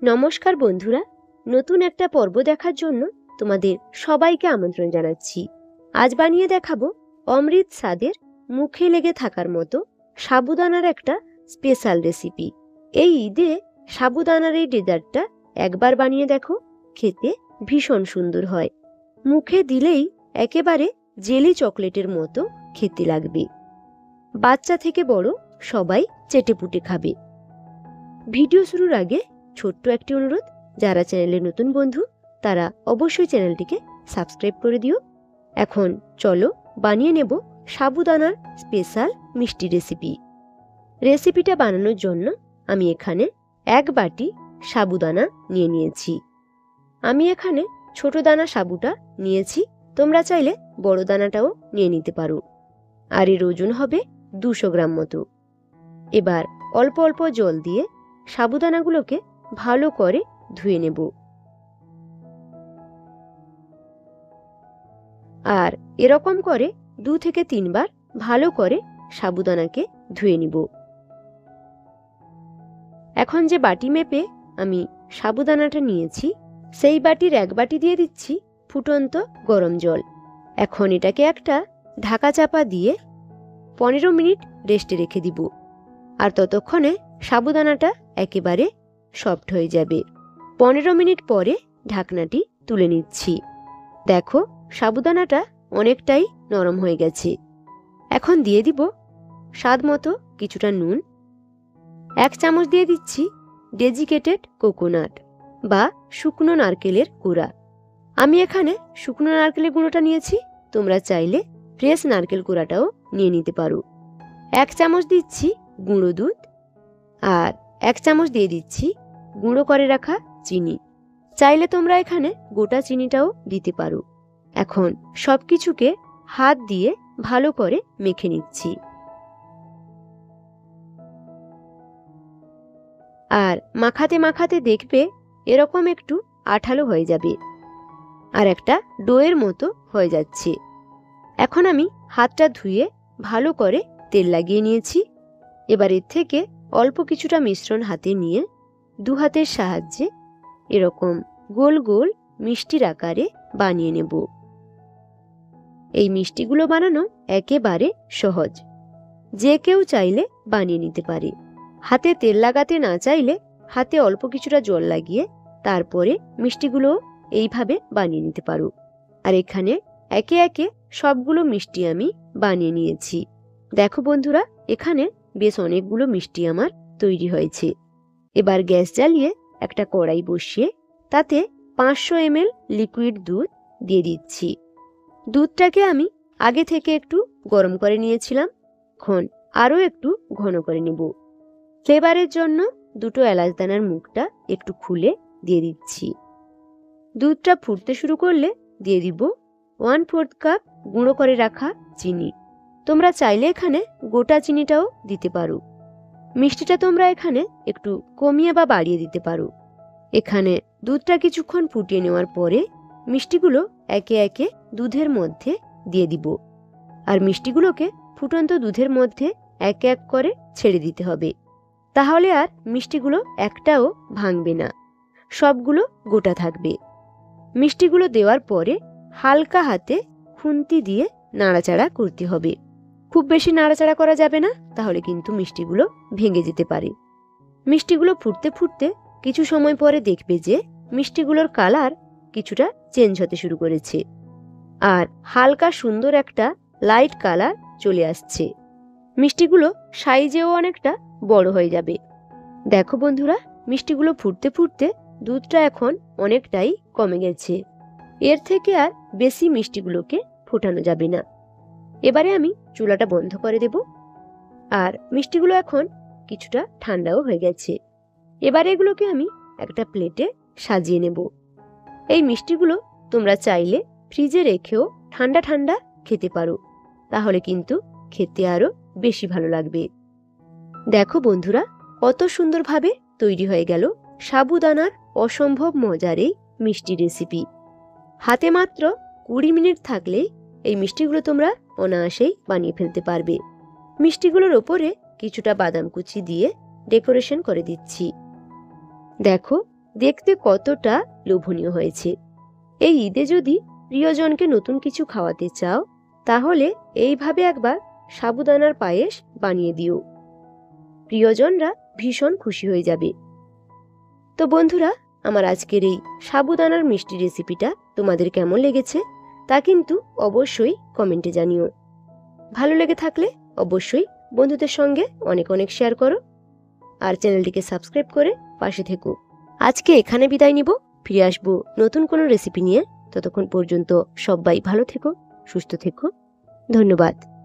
নমস্কার বন্ধুরা, নতুন একটা পর্ব দেখার জন্য তোমাদের সবাইকে আমন্ত্রণ জানাচ্ছি। আজ বানিয়ে দেখাবো অমৃত স্বাদের, মুখে লেগে থাকার মতো সাবুদানার একটা স্পেশাল রেসিপি। এই ঈদে সাবুদানার এই ডেজার্টটা একবার বানিয়ে দেখো, খেতে ভীষণ সুন্দর হয়। মুখে দিলেই একেবারে জেলি চকলেটের মতো খেতে লাগবে। বাচ্চা থেকে বড় সবাই চেটেপুটে খাবে। ভিডিও শুরুর আগে ছোট্ট একটি অনুরোধ, যারা চ্যানেলের নতুন বন্ধু তারা অবশ্যই চ্যানেলটিকে সাবস্ক্রাইব করে দিও। এখন চলো বানিয়ে নেব সাবুদানার স্পেশাল মিষ্টি রেসিপি। রেসিপিটা বানানোর জন্য আমি এখানে 1 বাটি সাবুদানা নিয়ে নিয়েছি। আমি এখানে ছোট দানা সাবুটা নিয়েছি, তোমরা চাইলে বড় দানাটাও নিয়ে নিতে পারো। আর এর ওজন হবে 200 গ্রাম মতো। এবার অল্প অল্প জল দিয়ে সাবুদানাগুলোকে ভালো করে ধুয়ে নেব। আর এরকম করে 2 থেকে 3 বার ভালো করে সাবুদানাকে ধুয়ে নিব। এখন যে বাটি মেপে আমি সাবুদানাটা নিয়েছি, সেই বাটির 1 বাটি দিয়ে দিচ্ছি ফুটন্ত গরম জল। এখন এটাকে একটা ঢাকা চাপা দিয়ে 15 মিনিট রেস্টে রেখে দিব। আর ততক্ষণে সাবুদানাটা একেবারে সফট হয়ে যাবে। 15 মিনিট পরে ঢাকনাটি তুলে নিচ্ছি। দেখো, সাবুদানাটা অনেকটাই নরম হয়ে গেছে। এখন দিয়ে দিব স্বাদ মতো কিছুটা নুন। 1 চামচ দিয়ে দিচ্ছি ডেজিকেটেড কোকোনাট বা শুকনো নারকেলের গুঁড়া। আমি এখানে শুকনো নারকেলের গুঁড়োটা নিয়েছি, তোমরা চাইলে ফ্রেশ নারকেল গুঁড়াটাও নিয়ে নিতে পারো। 1 চামচ দিচ্ছি গুঁড়ো দুধ, আর 1 চামচ দিয়ে দিচ্ছি গুঁড়ো করে রাখা চিনি। চাইলে তোমরা এখানে গোটা চিনিটাও দিতে পারো। এখন সবকিছুকে হাত দিয়ে ভালো করে মেখে নিচ্ছি। আর মাখাতে মাখাতে দেখবে এরকম একটু আঠালো হয়ে যাবে, আর একটা ডোয়ের মতো হয়ে যাচ্ছে। এখন আমি হাতটা ধুয়ে ভালো করে তেল লাগিয়ে নিয়েছি। এবার এর থেকে অল্প কিছুটা মিশ্রণ হাতে নিয়ে 2 হাতের সাহায্যে এরকম গোল গোল মিষ্টির আকারে বানিয়ে নেব। এই মিষ্টিগুলো বানানো একেবারে সহজ, যে কেউ চাইলে বানিয়ে নিতে পারে। হাতে তেল লাগাতে না চাইলে হাতে অল্প কিছুটা জল লাগিয়ে তারপরে মিষ্টিগুলো এইভাবে বানিয়ে নিতে পারো। আর এখানে একে একে সবগুলো মিষ্টি আমি বানিয়ে নিয়েছি। দেখো বন্ধুরা, এখানে বেশ অনেকগুলো মিষ্টি আমার তৈরি হয়েছে। এবার গ্যাস জ্বালিয়ে একটা কড়াই বসিয়ে তাতে 500 ml লিকুইড দুধ দিয়ে দিচ্ছি। দুধটাকে আমি আগে থেকে একটু গরম করে নিয়েছিলাম, এখন আরও একটু ঘন করে নেব। ফ্লেভারের জন্য 2টো এলাচ দানার মুখটা একটু খুলে দিয়ে দিচ্ছি। দুধটা ফুটতে শুরু করলে দিয়ে দিব 1/4 কাপ গুঁড়ো করে রাখা চিনি। তোমরা চাইলে এখানে গোটা চিনিটাও দিতে পারো। মিষ্টিটা তোমরা এখানে একটু কমিয়ে বা বাড়িয়ে দিতে পারো। এখানে দুধটা কিছুক্ষণ ফুটিয়ে নেওয়ার পরে মিষ্টিগুলো একে একে দুধের মধ্যে দিয়ে দিব। আর মিষ্টিগুলোকে ফুটন্ত দুধের মধ্যে এক এক করে ছেড়ে দিতে হবে, তাহলে আর মিষ্টিগুলো একটাও ভাঙবে না, সবগুলো গোটা থাকবে। মিষ্টিগুলো দেওয়ার পরে হালকা হাতে খুন্তি দিয়ে নাড়াচাড়া করতে হবে। খুব বেশি নাড়াচাড়া করা যাবে না, তাহলে কিন্তু মিষ্টিগুলো ভেঙে যেতে পারে। মিষ্টিগুলো ফুটতে ফুটতে কিছু সময় পরে দেখবে যে মিষ্টিগুলোর কালার কিছুটা চেঞ্জ হতে শুরু করেছে, আর হালকা সুন্দর একটা লাইট কালার চলে আসছে। মিষ্টিগুলো সাইজেও অনেকটা বড় হয়ে যাবে। দেখো বন্ধুরা, মিষ্টিগুলো ফুটতে ফুটতে দুধটা এখন অনেকটাই কমে গেছে। এর থেকে আর বেশি মিষ্টিগুলোকে ফোটানো যাবে না। এবারে আমি চুলাটা বন্ধ করে দেব। আর মিষ্টিগুলো এখন কিছুটা ঠান্ডাও হয়ে গেছে। এবারে এগুলোকে আমি একটা প্লেটে সাজিয়ে নেব। এই মিষ্টিগুলো তোমরা চাইলে ফ্রিজে রেখেও ঠান্ডা ঠান্ডা খেতে পারো, তাহলে কিন্তু খেতে আরো বেশি ভালো লাগবে। দেখো বন্ধুরা, কত সুন্দরভাবে তৈরি হয়ে গেল সাবুদানার অসম্ভব মজার এই মিষ্টি রেসিপি। হাতে মাত্র 20 মিনিট থাকলেই এই মিষ্টিগুলো তোমরা অনায়াসেই বানিয়ে ফেলতে পারবে। মিষ্টিগুলোর ওপরে কিছুটা বাদাম কুচি দিয়ে ডেকোরেশন করে দিচ্ছি। দেখো, দেখতে কতটা লোভনীয় হয়েছে। এই ঈদে যদি প্রিয়জনকে নতুন কিছু খাওয়াতে চাও, তাহলে এইভাবে একবার সাবুদানার পায়েস বানিয়ে দিও। প্রিয়জনরা ভীষণ খুশি হয়ে যাবে। তো বন্ধুরা, আমার আজকের এই সাবুদানার মিষ্টি রেসিপিটা তোমাদের কেমন লেগেছে তা কিন্তু অবশ্যই কমেন্টে জানিও। ভালো লেগে থাকলে অবশ্যই বন্ধুদের সঙ্গে অনেক অনেক শেয়ার করো, আর চ্যানেলটিকে সাবস্ক্রাইব করে পাশে থেকো। আজকে এখানে বিদায় নিব, ফিরে আসবো নতুন কোনো রেসিপি নিয়ে। ততক্ষণ পর্যন্ত সবাই ভালো থেকো, সুস্থ থেকো। ধন্যবাদ।